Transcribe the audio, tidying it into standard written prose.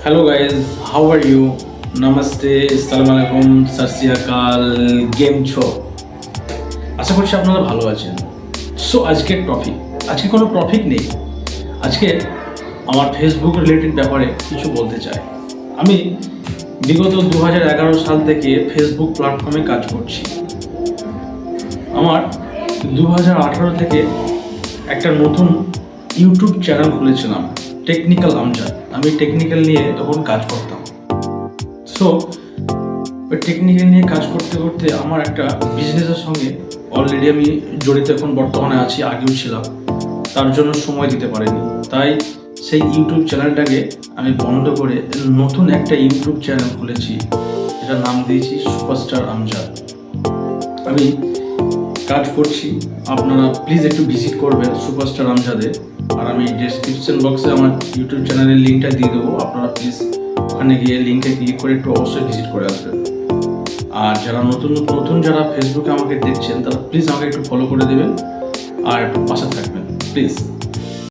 Hello guys, how are you? Namaste, আসসালামু আলাইকুম, সত শ্রী আকাল, গেম ছো। আশা করছি আপনারা ভালো আছেন। সো আজকে কোনো টপিক নেই। আজকে আমার ফেসবুক রিলেটেড ব্যাপারে কিছু বলতে চাই। আমি বিগত 2011 সাল থেকে ফেসবুক প্ল্যাটফর্মে কাজ করছি। আমার 2018 থেকে একটা নতুন ইউটিউব চ্যানেল খুলেছিলাম, টেকনিক্যাল আমজাদ। আমি টেকনিক্যাল নিয়ে তখন কাজ করতাম। সো ওই টেকনিক্যাল নিয়ে কাজ করতে করতে আমার একটা বিজনেসের সঙ্গে অলরেডি আমি জড়িত এখন বর্তমানে আছি, আগেও ছিলাম। তার জন্য সময় দিতে পারিনি, তাই সেই ইউটিউব চ্যানেলটাকে আমি বন্ধ করে নতুন একটা ইউটিউব চ্যানেল খুলেছি, যেটার নাম দিয়েছি সুপারস্টার আমজাদ। আমি কাজ করছি, আপনারা প্লিজ একটু ভিজিট করবেন সুপারস্টার আমজাদে। আর আমি ডেসক্রিপশন বক্সে আমার ইউটিউব চ্যানেলের লিঙ্কটা দিয়ে দেবো, আপনারা প্লিজ ওখানে গিয়ে লিঙ্কে ক্লিক করে একটু অবশ্যই ভিজিট করে আসবেন। আর যারা নতুন যারা ফেসবুকে আমাকে দেখছেন, তারা প্লিজ আমাকে একটু ফলো করে দেবেন আর একটু পাশে থাকবেন প্লিজ।